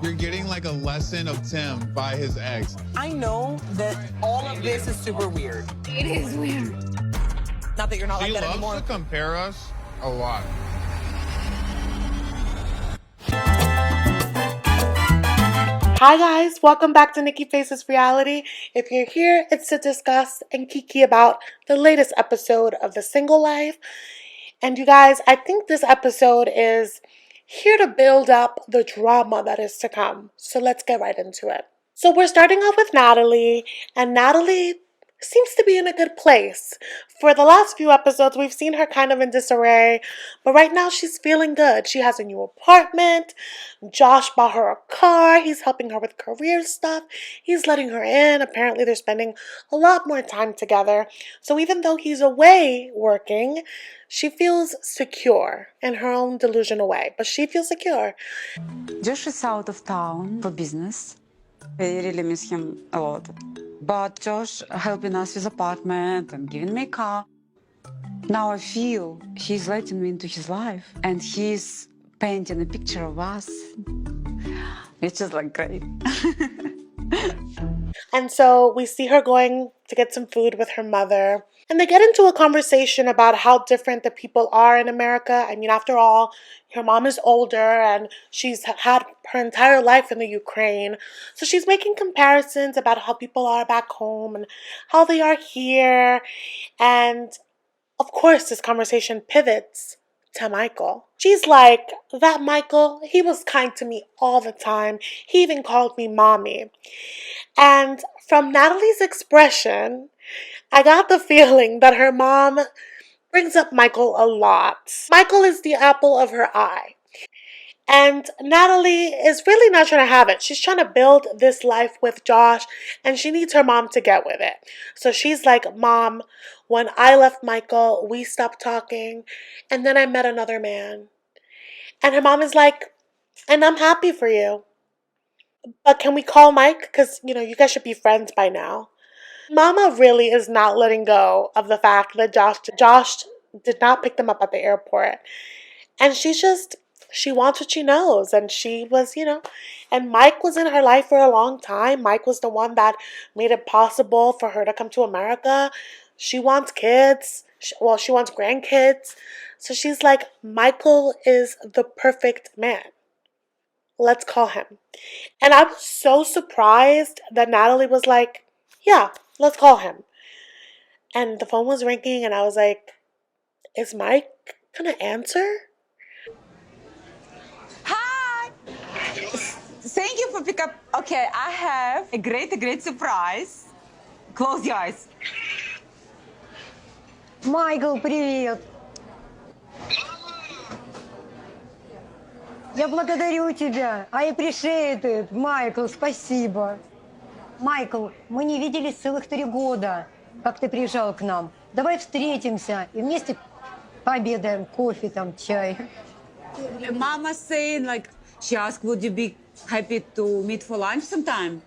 You're getting like a lesson of Tim by his ex. I know that all of this is super weird. It is weird. Not that you're not She like that loves anymore. to compare us a lot. Hi guys, welcome back to Nikki Faces Reality. If you're here, it's to discuss and kiki about the latest episode of The Single Life. And you guys, I think this episode is here to build up the drama that is to come. So let's get right into it. So we're starting off with Natalie, and Natalie seems to be in a good place. For the last few episodes, we've seen her kind of in disarray, but right now she's feeling good. She has a new apartment. Josh bought her a car. He's helping her with career stuff. He's letting her in. Apparently, they're spending a lot more time together. So even though he's away working, she feels secure in her own delusional way, but she feels secure. Josh is out of town for business. I really miss him a lot. But Josh helping us with apartment and giving me a car. Now I feel he's letting me into his life and he's painting a picture of us. It's just like great. And so we see her going to get some food with her mother. And they get into a conversation about how different the people are in America. I mean, after all, her mom is older and she's had her entire life in the Ukraine. So she's making comparisons about how people are back home and how they are here. And of course, this conversation pivots to Michael. She's like, that Michael, he was kind to me all the time. He even called me mommy. And from Natalie's expression, I got the feeling that her mom brings up Michael a lot. Michael is the apple of her eye. And Natalie is really not trying to have it. She's trying to build this life with Josh, and she needs her mom to get with it. So she's like, Mom, when I left Michael, we stopped talking, and then I met another man. And her mom is like, and I'm happy for you. But can we call Mike? Because, you guys should be friends by now. Mama really is not letting go of the fact that Josh did not pick them up at the airport. And she wants what she knows. And she was, and Mike was in her life for a long time. Mike was the one that made it possible for her to come to America. She wants kids. She wants grandkids. So she's like, Michael is the perfect man. Let's call him. And I was so surprised that Natalie was like, yeah, let's call him. And the phone was ringing and I was like, is Mike gonna answer? Hi! Thank you for pick up. Okay, I have a great surprise. Close your eyes. Майкл, привет! Я благодарю тебя. I appreciate it. Майкл, спасибо. Майкл, мы не виделись целых 3 года, как ты приезжал к нам. Давай встретимся и вместе пообедаем, кофе там, чай. Mama saying like, she asked, would you be happy to meet for lunch sometime?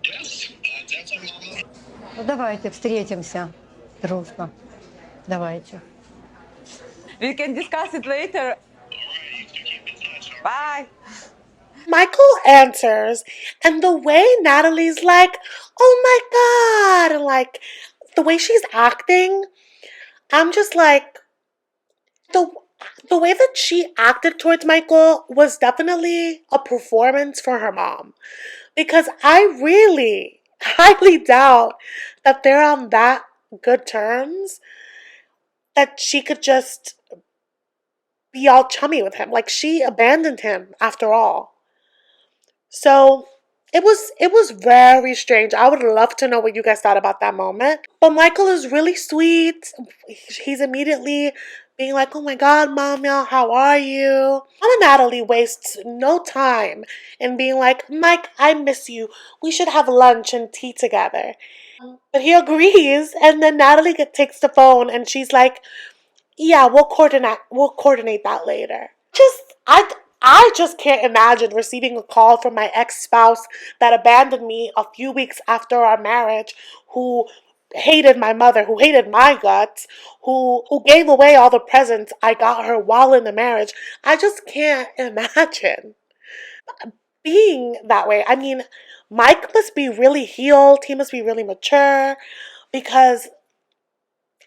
Yes, definitely, Mama. Ну давайте встретимся дружно. Давайте. We can discuss it later. All right, you can keep in touch. All right. Bye. Michael answers, and the way Natalie's like, oh my God, and like the way she's acting, I'm just like, the way that she acted towards Michael was definitely a performance for her mom. Because I really highly doubt that they're on that good terms that she could just be all chummy with him. Like, she abandoned him after all. So it was very strange. I would love to know what you guys thought about that moment. But Michael is really sweet. He's immediately being like, oh my God, Mom, how are you? Mama Natalie wastes no time in being like, Mike, I miss you. We should have lunch and tea together. But he agrees, and then Natalie takes the phone and she's like, yeah, we'll coordinate that later. I just can't imagine receiving a call from my ex-spouse that abandoned me a few weeks after our marriage, who hated my mother, who hated my guts, who gave away all the presents I got her while in the marriage. I just can't imagine being that way. I mean, Mike must be really healed. He must be really mature because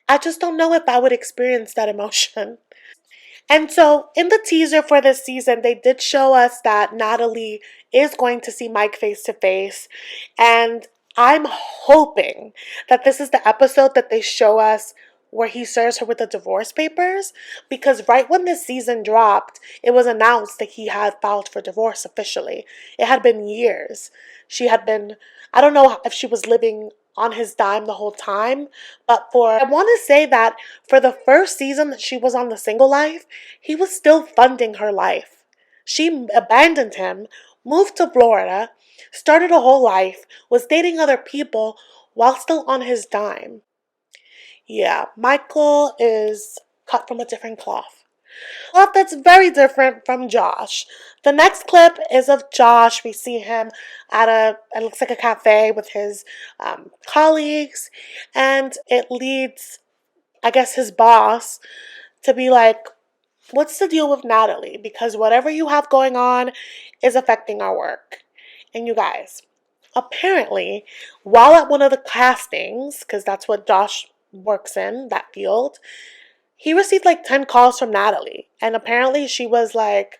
I just don't know if I would experience that emotion. And so, in the teaser for this season, they did show us that Natalie is going to see Mike face to face. And I'm hoping that this is the episode that they show us where he serves her with the divorce papers. Because right when this season dropped, it was announced that he had filed for divorce officially. It had been years. She had been, I don't know if she was living on his dime the whole time, but I want to say that for the first season that she was on the single life, he was still funding her life. She abandoned him, moved to Florida, started a whole life, was dating other people while still on his dime. Yeah, Michael is cut from a different cloth. Well, that's very different from Josh. The next clip is of Josh. We see him at it looks like a cafe with his colleagues, and it leads, I guess, his boss to be like, what's the deal with Natalie? Because whatever you have going on is affecting our work. And you guys, apparently, while at one of the castings, because that's what Josh works in, that field, he received like 10 calls from Natalie. And apparently she was like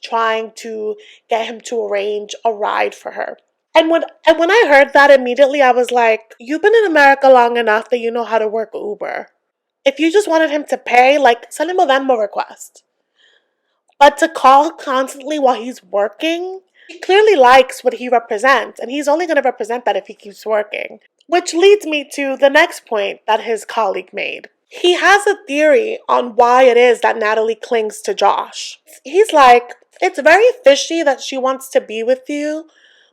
trying to get him to arrange a ride for her. And when I heard that immediately, I was like, you've been in America long enough that you know how to work Uber. If you just wanted him to pay, like, send him a Venmo request. But to call constantly while he's working, he clearly likes what he represents, and he's only going to represent that if he keeps working. Which leads me to the next point that his colleague made. He has a theory on why it is that Natalie clings to Josh. He's like, it's very fishy that she wants to be with you,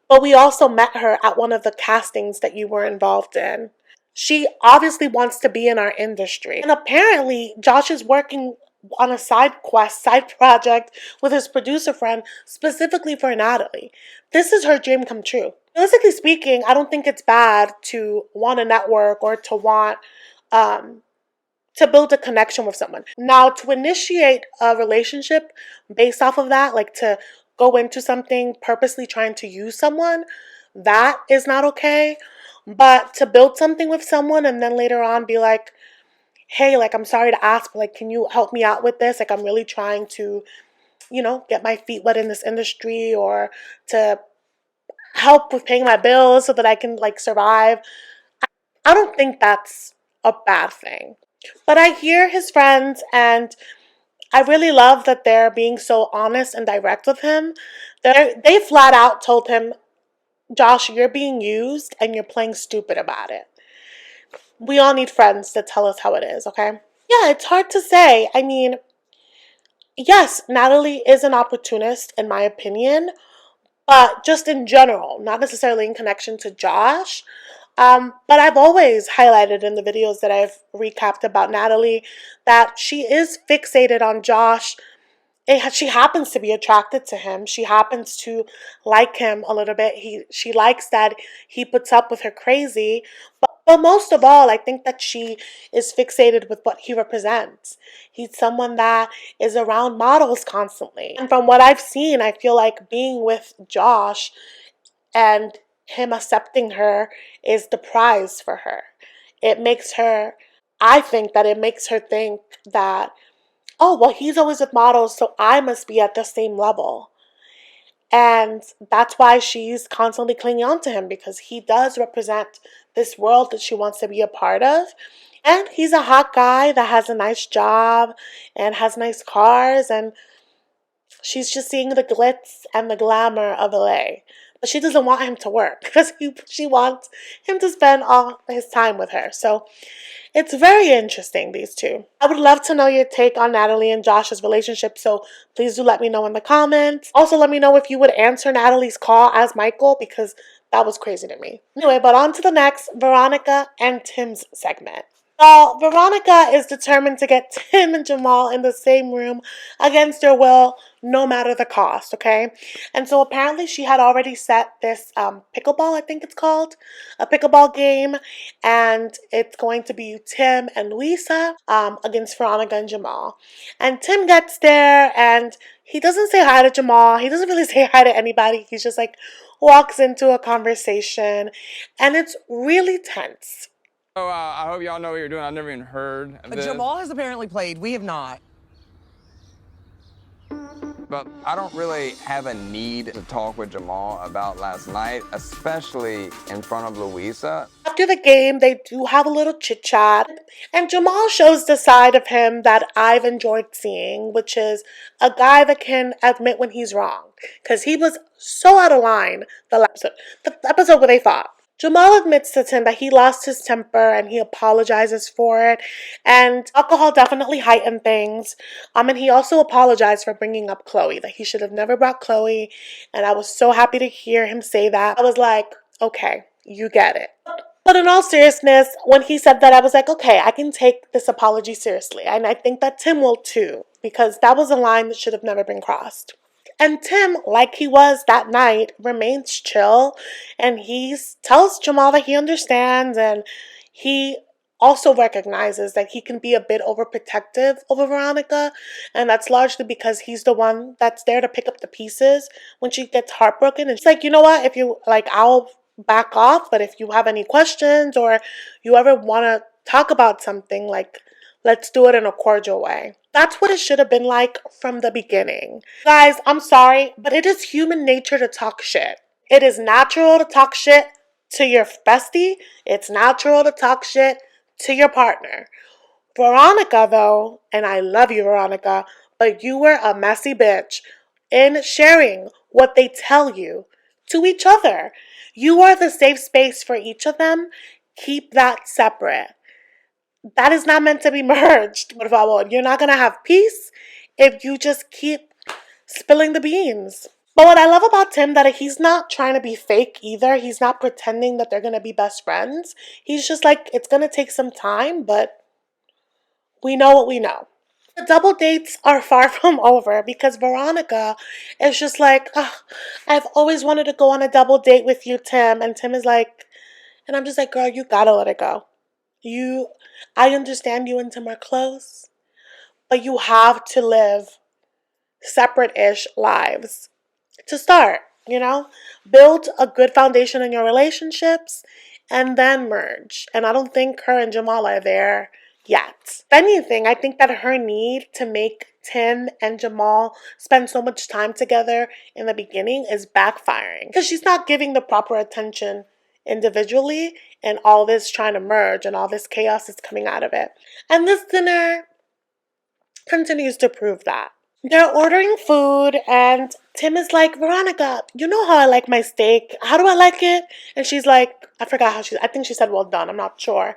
but we also met her at one of the castings that you were involved in. She obviously wants to be in our industry. And apparently, Josh is working on a side project with his producer friend specifically for Natalie. This is her dream come true. Realistically speaking, I don't think it's bad to want a network or to want to build a connection with someone. Now, to initiate a relationship based off of that, like to go into something purposely trying to use someone, that is not okay. But to build something with someone and then later on be like, hey, like, I'm sorry to ask, but like, can you help me out with this? Like, I'm really trying to, get my feet wet in this industry, or to help with paying my bills so that I can like survive. I don't think that's a bad thing. But I hear his friends, and I really love that they're being so honest and direct with him. They flat out told him, Josh, you're being used and you're playing stupid about it. We all need friends to tell us how it is, okay? Yeah, it's hard to say. I mean, yes, Natalie is an opportunist, in my opinion, but just in general, not necessarily in connection to Josh. But I've always highlighted in the videos that I've recapped about Natalie that she is fixated on Josh. She happens to be attracted to him. She happens to like him a little bit. She likes that he puts up with her crazy. But most of all, I think that she is fixated with what he represents. He's someone that is around models constantly. And from what I've seen, I feel like being with Josh and him accepting her is the prize for her. I think that it makes her think that, oh, well, he's always with models, so I must be at the same level. And that's why she's constantly clinging on to him, because he does represent this world that she wants to be a part of. And he's a hot guy that has a nice job and has nice cars, and she's just seeing the glitz and the glamour of LA. But she doesn't want him to work because she wants him to spend all his time with her. So it's very interesting, these two. I would love to know your take on Natalie and Josh's relationship, so please do let me know in the comments. Also, let me know if you would answer Natalie's call as Michael, because that was crazy to me. Anyway, but on to the next Veronica and Tim's segment. Well, Veronica is determined to get Tim and Jamal in the same room against their will, no matter the cost, okay? And so apparently she had already set this pickleball, I think it's called, a pickleball game, and it's going to be Tim and Luisa against Veronica and Jamal. And Tim gets there, and he doesn't say hi to Jamal. He doesn't really say hi to anybody. He's just like walks into a conversation, and it's really tense. So I hope y'all know what you're doing. I've never even heard of this. Jamal has apparently played. We have not. But I don't really have a need to talk with Jamal about last night, especially in front of Louisa. After the game, they do have a little chit chat, and Jamal shows the side of him that I've enjoyed seeing, which is a guy that can admit when he's wrong. Because he was so out of line the episode where they fought. Jamal admits to Tim that he lost his temper and he apologizes for it. And alcohol definitely heightened things. And he also apologized for bringing up Chloe, that he should have never brought Chloe. And I was so happy to hear him say that. I was like, okay, you get it. But in all seriousness, when he said that, I was like, okay, I can take this apology seriously. And I think that Tim will too, because that was a line that should have never been crossed. And Tim, like he was that night, remains chill, and he tells Jamal that he understands, and he also recognizes that he can be a bit overprotective over Veronica, and that's largely because he's the one that's there to pick up the pieces when she gets heartbroken. And she's like, you know what, if you like, I'll back off, but if you have any questions or you ever want to talk about something, like, let's do it in a cordial way. That's what it should have been like from the beginning. Guys, I'm sorry, but it is human nature to talk shit. It is natural to talk shit to your bestie. It's natural to talk shit to your partner. Veronica, though, and I love you, Veronica, but you were a messy bitch in sharing what they tell you to each other. You are the safe space for each of them. Keep that separate. That is not meant to be merged. Por favor, you're not going to have peace if you just keep spilling the beans. But what I love about Tim, that he's not trying to be fake either. He's not pretending that they're going to be best friends. He's just like, it's going to take some time, but we know what we know. The double dates are far from over because Veronica is just like, oh, I've always wanted to go on a double date with you, Tim. And Tim is like, and I'm just like, girl, you gotta let it go. I understand you and Tim are close, but you have to live separate-ish lives to start, you know? Build a good foundation in your relationships and then merge. And I don't think her and Jamal are there yet. If anything, I think that her need to make Tim and Jamal spend so much time together in the beginning is backfiring because she's not giving the proper attention individually, and all this trying to merge and all this chaos is coming out of it. And this dinner continues to prove that. They're ordering food, and Tim is like, Veronica, you know how I like my steak. How do I like it? And she's like, I forgot how I think she said well done. I'm not sure.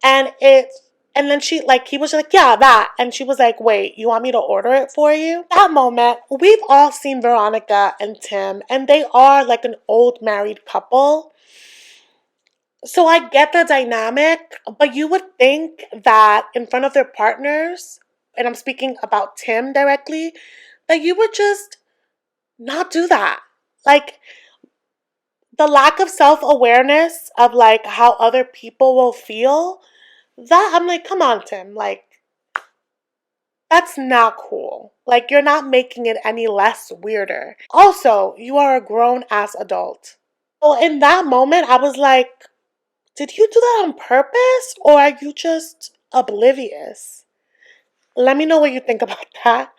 And then he was like, yeah, that. And she was like, wait, you want me to order it for you? That moment, we've all seen Veronica and Tim, and they are like an old married couple. So I get the dynamic, but you would think that in front of their partners, and I'm speaking about Tim directly, that you would just not do that. Like, the lack of self-awareness of like how other people will feel, that I'm like, come on, Tim, like, that's not cool. Like, you're not making it any less weirder. Also, you are a grown-ass adult. Well, in that moment, I was like, did you do that on purpose, or are you just oblivious? Let me know what you think about that.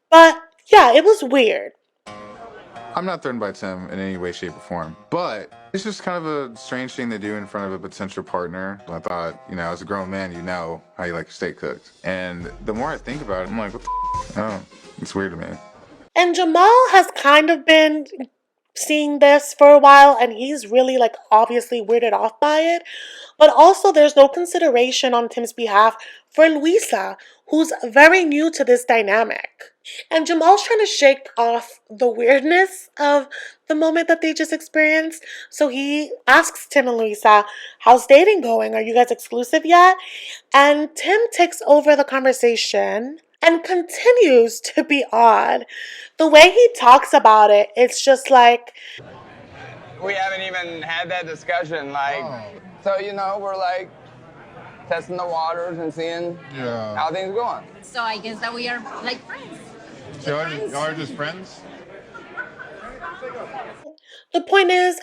But yeah, it was weird. I'm not threatened by Tim in any way, shape, or form, but it's just kind of a strange thing to do in front of a potential partner. I thought, as a grown man, you know how you like your steak cooked. And the more I think about it, I'm like, what the Oh, it's weird to me. And Jamal has kind of been seeing this for a while, and he's really like obviously weirded off by it. But also there's no consideration on Tim's behalf for Luisa, who's very new to this dynamic. And Jamal's trying to shake off the weirdness of the moment that they just experienced. So he asks Tim and Luisa, how's dating going? Are you guys exclusive yet? And Tim takes over the conversation and continues to be odd. The way he talks about it, it's just like, We haven't even had that discussion. Like, so, you know, we're like testing the waters and seeing how things going. So I guess that we are like friends. So y'all are just friends? the point is,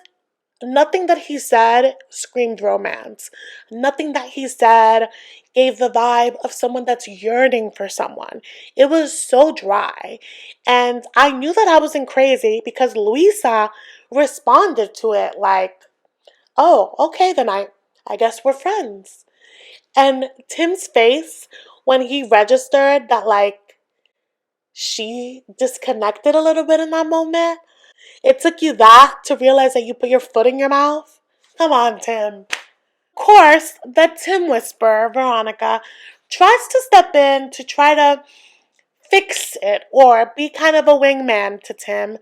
nothing that he said screamed romance. Nothing that he said gave the vibe of someone that's yearning for someone. It was so dry. And I knew that I wasn't crazy because Luisa responded to it like, oh, okay, then I guess we're friends. And Tim's face when he registered that, like, she disconnected a little bit in that moment. It took you that to realize that you put your foot in your mouth? Come on, Tim. Of course, the Tim whisperer, Veronica, tries to step in to try to fix it or be kind of a wingman to Tim,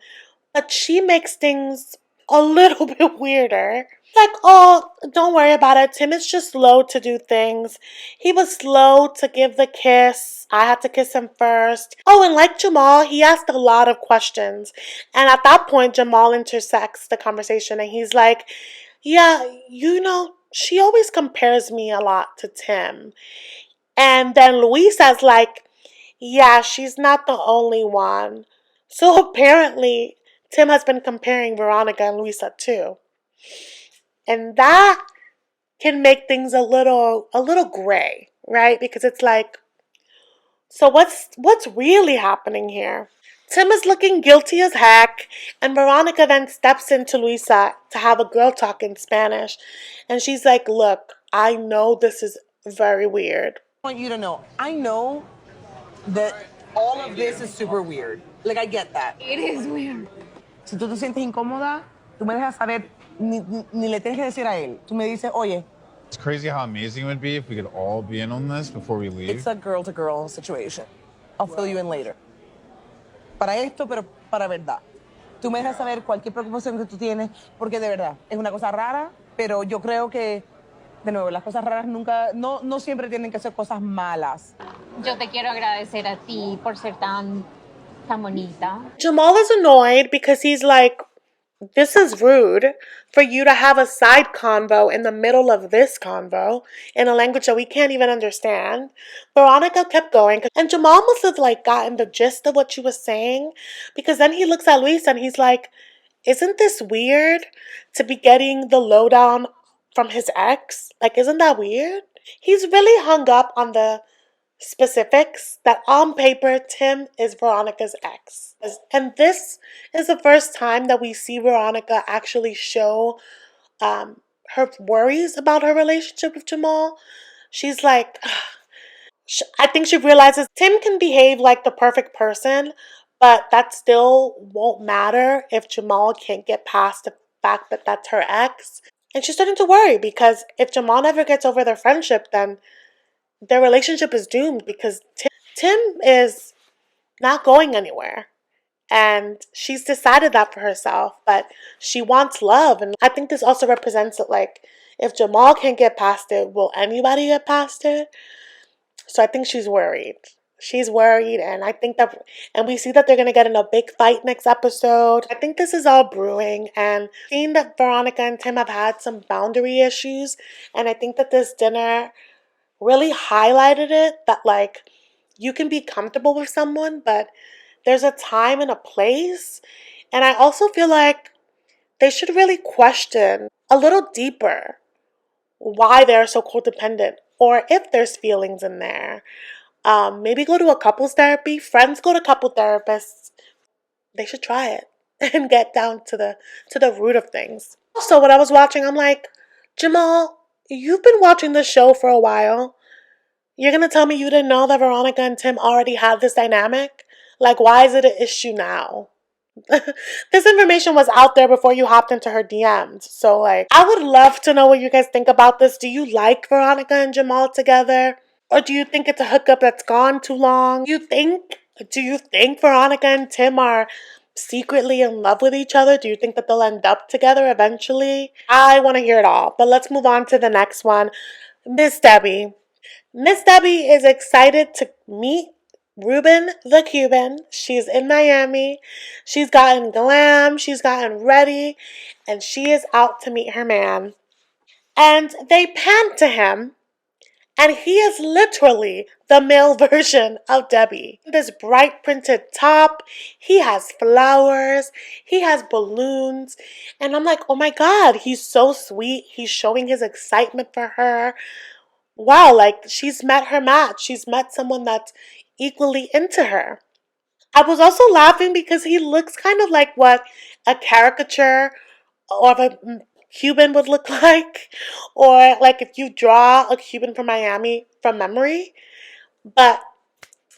but she makes things a little bit weirder. Like, oh, don't worry about it. Tim is just slow to do things. He was slow to give the kiss. I had to kiss him first. Oh, and like Jamal, he asked a lot of questions. And at that point, Jamal intersects the conversation and he's like, yeah, you know, she always compares me a lot to Tim. And then Luisa's like, yeah, she's not the only one. So apparently, Tim has been comparing Veronica and Luisa too. And that can make things a little gray, right? Because it's like, so what's really happening here? Tim is looking guilty as heck, and Veronica then steps into Luisa to have a girl talk in Spanish. And she's like, look, I know this is very weird. I want you to know, I know that all of this is super weird. Like, I get that. It is weird. Si tú te sientes incómoda, tú me dejas saber, ni le tienes que decir a él. Tú me dices, oye, It's crazy how amazing it would be if we could all be in on this before we leave. it's a girl-to-girl situation. I'll fill you in later. Para esto, pero para verdad. Tú me dejas saber cualquier preocupación que tú tienes, porque de verdad, es una cosa rara, pero yo creo que, de nuevo, las cosas raras nunca, no siempre tienen que ser cosas malas. Yo te quiero agradecer a ti por ser tan bonita. Jamal is annoyed because he's like, this is rude for you to have a side convo in the middle of this convo in a language that we can't even understand. Veronica kept going, and Jamal must have like gotten the gist of what she was saying, because then he looks at Luisa and he's like, isn't this weird to be getting the lowdown from his ex? Like, isn't that weird? He's really hung up on the specifics that on paper Tim is Veronica's ex. And this is the first time that we see Veronica actually show her worries about her relationship with Jamal. She's like, I think she realizes Tim can behave like the perfect person, but that still won't matter if Jamal can't get past the fact that that's her ex. And she's starting to worry because if Jamal never gets over their friendship, then their relationship is doomed because Tim is not going anywhere. And she's decided that for herself, but she wants love. And I think this also represents that, like, if Jamal can't get past it, will anybody get past it? So I think she's worried. She's worried, and I think that, and we see that they're going to get in a big fight next episode. I think this is all brewing, and seeing that Veronica and Tim have had some boundary issues, and I think that this dinner really highlighted it, that like you can be comfortable with someone, but there's a time and a place. And I also feel like they should really question a little deeper why they're so codependent, or if there's feelings in there. Maybe go to a couples therapy. Friends go to couple therapists. They should try it and get down to the root of things. Also, when I was watching, I'm like, Jamal, you've been watching this show for a while. You're going to tell me you didn't know that Veronica and Tim already had this dynamic? Like, why is it an issue now? This information was out there before you hopped into her DMs. So, like, I would love to know what you guys think about this. Do you like Veronica and Jamal together? Or do you think it's a hookup that's gone too long? Do you think Veronica and Tim are secretly in love with each other? Do you think that they'll end up together eventually? I want to hear it all. But let's move on to the next one. Miss Debbie. Miss Debbie is excited to meet Ruben the Cuban. She's in Miami. She's gotten glam, she's gotten ready, and she is out to meet her man. And they pan to him, and he is literally the male version of Debbie. This bright printed top, he has flowers, he has balloons, and I'm like, oh my God, he's so sweet. He's showing his excitement for her. Wow, like she's met her match. She's met someone that's equally into her. I was also laughing because he looks kind of like what a caricature of a Cuban would look like, or like if you draw a Cuban from Miami from memory, but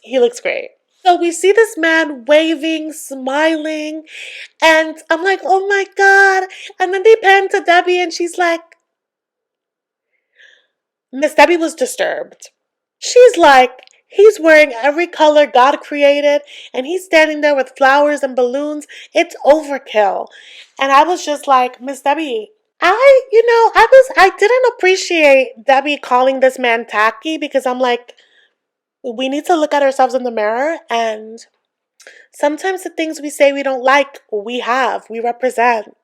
he looks great. So we see this man waving, smiling, and I'm like, oh my God. And then they pan to Debbie and she's like, Miss Debbie was disturbed. She's like, he's wearing every color God created, and he's standing there with flowers and balloons. It's overkill. And I was just like, Miss Debbie, I didn't appreciate Debbie calling this man tacky because I'm like, we need to look at ourselves in the mirror, and sometimes the things we say we don't like, we represent.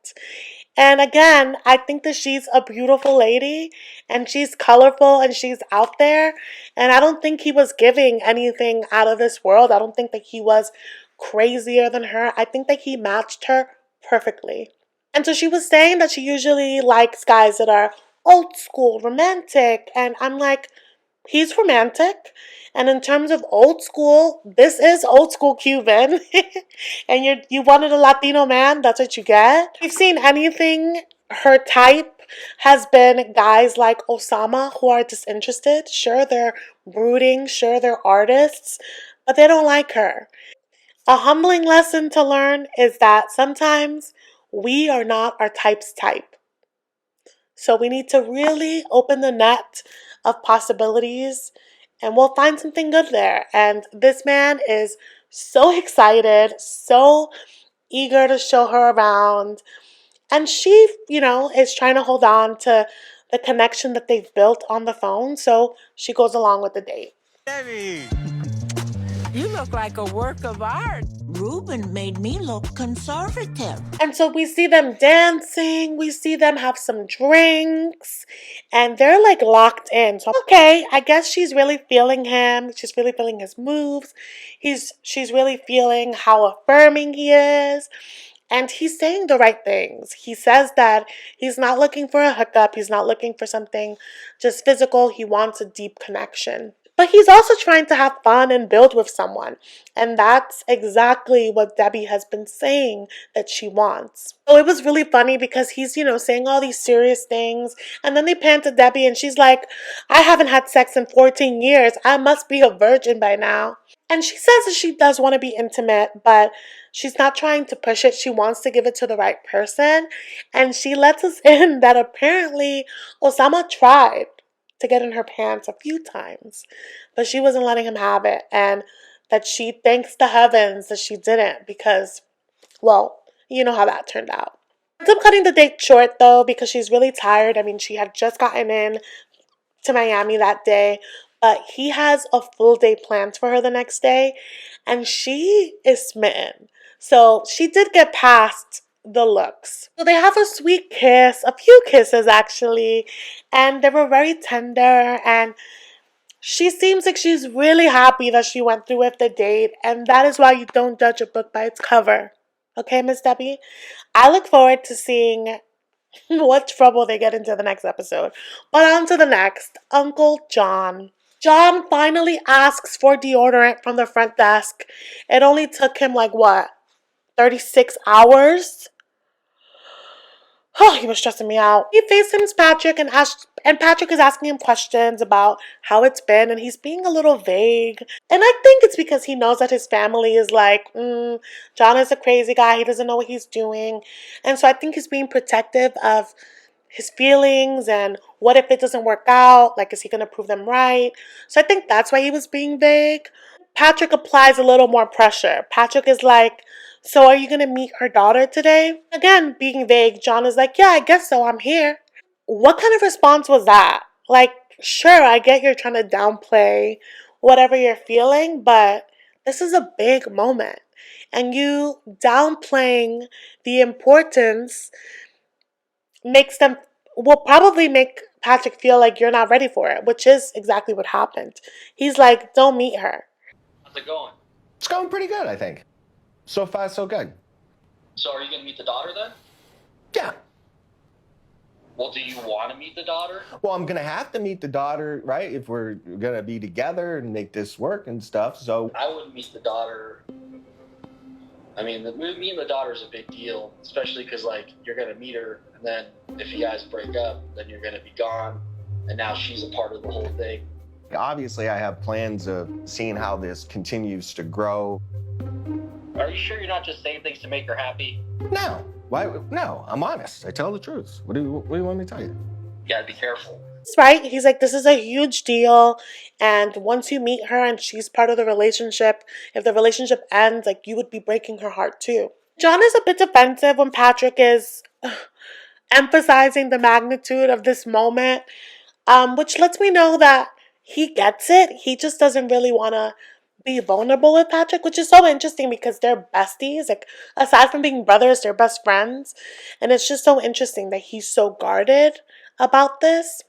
And again, I think that she's a beautiful lady and she's colorful and she's out there. And I don't think he was giving anything out of this world. I don't think that he was crazier than her. I think that he matched her perfectly. And so she was saying that she usually likes guys that are old school, romantic. And I'm like, he's romantic. And in terms of old school, this is old school Cuban. And you wanted a Latino man, that's what you get. We've seen anything her type has been guys like Osama who are disinterested. Sure, they're brooding, sure, they're artists, but they don't like her. A humbling lesson to learn is that sometimes we are not our type's type. So we need to really open the net of possibilities and we'll find something good there. And this man is so excited, so eager to show her around. And she, is trying to hold on to the connection that they've built on the phone. So she goes along with the date. Debbie! You look like a work of art. Ruben made me look conservative. And so we see them dancing, we see them have some drinks, and they're like locked in. So, okay, I guess she's really feeling him. She's really feeling his moves. She's really feeling how affirming he is. And he's saying the right things. He says that he's not looking for a hookup. He's not looking for something just physical. He wants a deep connection. But he's also trying to have fun and build with someone. And that's exactly what Debbie has been saying that she wants. So it was really funny because he's, saying all these serious things. And then they pan to Debbie and she's like, I haven't had sex in 14 years. I must be a virgin by now. And she says that she does want to be intimate, but she's not trying to push it. She wants to give it to the right person. And she lets us in that apparently Osama tried to get in her pants a few times, but she wasn't letting him have it, and that she thanks the heavens that she didn't because, well, you know how that turned out. I'm cutting the date short though because she's really tired. I mean, she had just gotten in to Miami that day, but he has a full day planned for her the next day, and she is smitten. So she did get past the looks. So they have a sweet kiss, a few kisses actually, and they were very tender, and she seems like she's really happy that she went through with the date, and that is why you don't judge a book by its cover. Okay, Miss Debbie? I look forward to seeing what trouble they get into the next episode. But on to the next. Uncle John. John finally asks for deodorant from the front desk. It only took him 36 hours? Oh, he was stressing me out. He FaceTimes Patrick and Patrick is asking him questions about how it's been, and he's being a little vague. And I think it's because he knows that his family is like, John is a crazy guy. He doesn't know what he's doing. And so I think he's being protective of his feelings and what if it doesn't work out? Like, is he going to prove them right? So I think that's why he was being vague. Patrick applies a little more pressure. Patrick is like, so are you going to meet her daughter today? Again, being vague, John is like, yeah, I guess so. I'm here. What kind of response was that? Like, sure, I get you're trying to downplay whatever you're feeling, but this is a big moment. And you downplaying the importance will probably make Patrick feel like you're not ready for it, which is exactly what happened. He's like, don't meet her. How's it going? It's going pretty good, I think. So far, so good. So are you going to meet the daughter then? Yeah. Well, do you want to meet the daughter? Well, I'm going to have to meet the daughter, right, if we're going to be together and make this work and stuff, so... I wouldn't meet the daughter. I mean, meeting the daughter is a big deal, especially because, like, you're going to meet her, and then if you guys break up, then you're going to be gone, and now she's a part of the whole thing. Obviously, I have plans of seeing how this continues to grow. Are you sure you're not just saying things to make her happy? No. Why? No, I'm honest. I tell the truth. What do you want me to tell you? You gotta be careful. That's right. He's like, this is a huge deal. And once you meet her and she's part of the relationship, if the relationship ends, like, you would be breaking her heart too. John is a bit defensive when Patrick is emphasizing the magnitude of this moment, which lets me know that he gets it. He just doesn't really want to be vulnerable with Patrick, which is so interesting because they're besties. Like, aside from being brothers, they're best friends. And it's just so interesting that he's so guarded about this.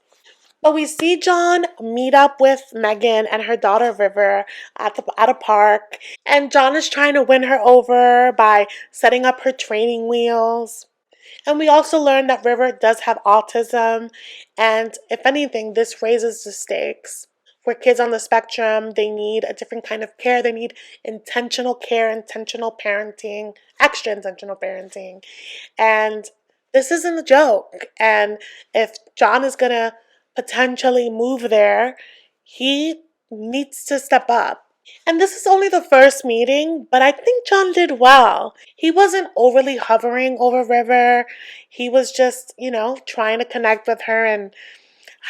But we see John meet up with Megan and her daughter River at a park. And John is trying to win her over by setting up her training wheels. And we also learn that River does have autism. And if anything, this raises the stakes. For kids on the spectrum, they need a different kind of care. They need intentional care, intentional parenting, extra intentional parenting. And this isn't a joke. And if John is going to potentially move there, he needs to step up. And this is only the first meeting, but I think John did well. He wasn't overly hovering over River. He was just, trying to connect with her and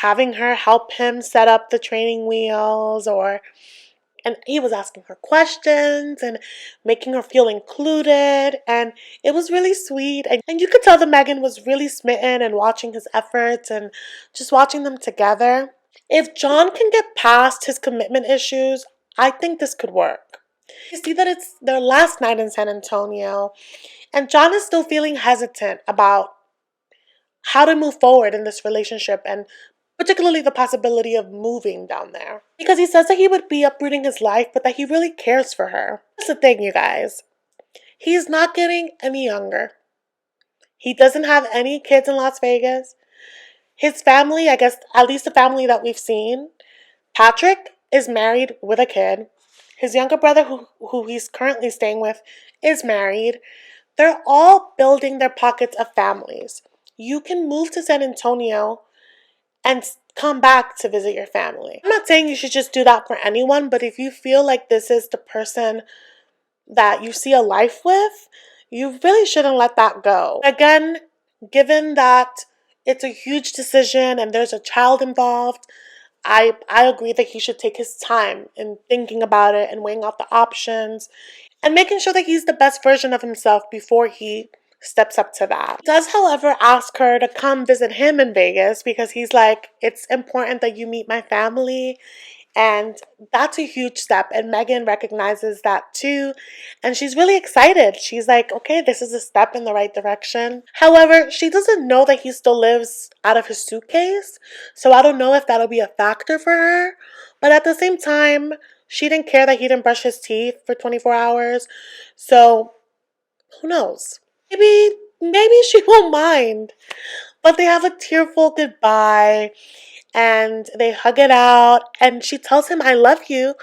having her help him set up the training wheels, and he was asking her questions and making her feel included, and it was really sweet. And you could tell that Megan was really smitten and watching his efforts and just watching them together. If John can get past his commitment issues, I think this could work. You see that it's their last night in San Antonio, and John is still feeling hesitant about how to move forward in this relationship, and particularly the possibility of moving down there. Because he says that he would be uprooting his life, but that he really cares for her. That's the thing, you guys. He's not getting any younger. He doesn't have any kids in Las Vegas. His family, I guess, at least the family that we've seen, Patrick is married with a kid. His younger brother, who he's currently staying with, is married. They're all building their pockets of families. You can move to San Antonio and come back to visit your family. I'm not saying you should just do that for anyone, but if you feel like this is the person that you see a life with, you really shouldn't let that go. Again, given that it's a huge decision and there's a child involved, I agree that he should take his time in thinking about it and weighing out the options and making sure that he's the best version of himself before he steps up to that. He does, however, ask her to come visit him in Vegas because he's like, it's important that you meet my family. And that's a huge step. And Megan recognizes that too. And she's really excited. She's like, okay, this is a step in the right direction. However, she doesn't know that he still lives out of his suitcase. So I don't know if that'll be a factor for her. But at the same time, she didn't care that he didn't brush his teeth for 24 hours. So who knows? Maybe she won't mind. But they have a tearful goodbye and they hug it out and she tells him, I love you.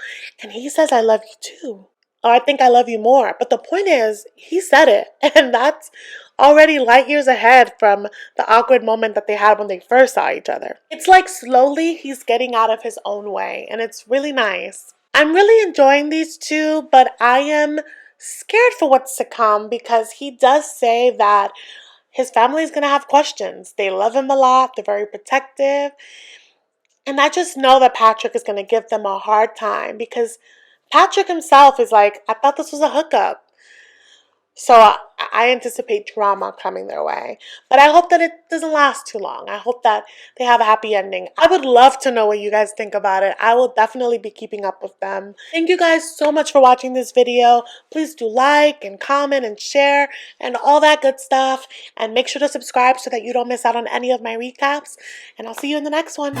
And he says, I love you too. Or I think I love you more. But the point is, he said it. And that's already light years ahead from the awkward moment that they had when they first saw each other. It's like slowly he's getting out of his own way. And it's really nice. I'm really enjoying these two, but I am scared for what's to come because he does say that his family's going to have questions. They love him a lot. They're very protective. And I just know that Patrick is going to give them a hard time because Patrick himself is like, I thought this was a hookup. So I anticipate drama coming their way. But I hope that it doesn't last too long. I hope that they have a happy ending. I would love to know what you guys think about it. I will definitely be keeping up with them. Thank you guys so much for watching this video. Please do like and comment and share and all that good stuff. And make sure to subscribe so that you don't miss out on any of my recaps. And I'll see you in the next one.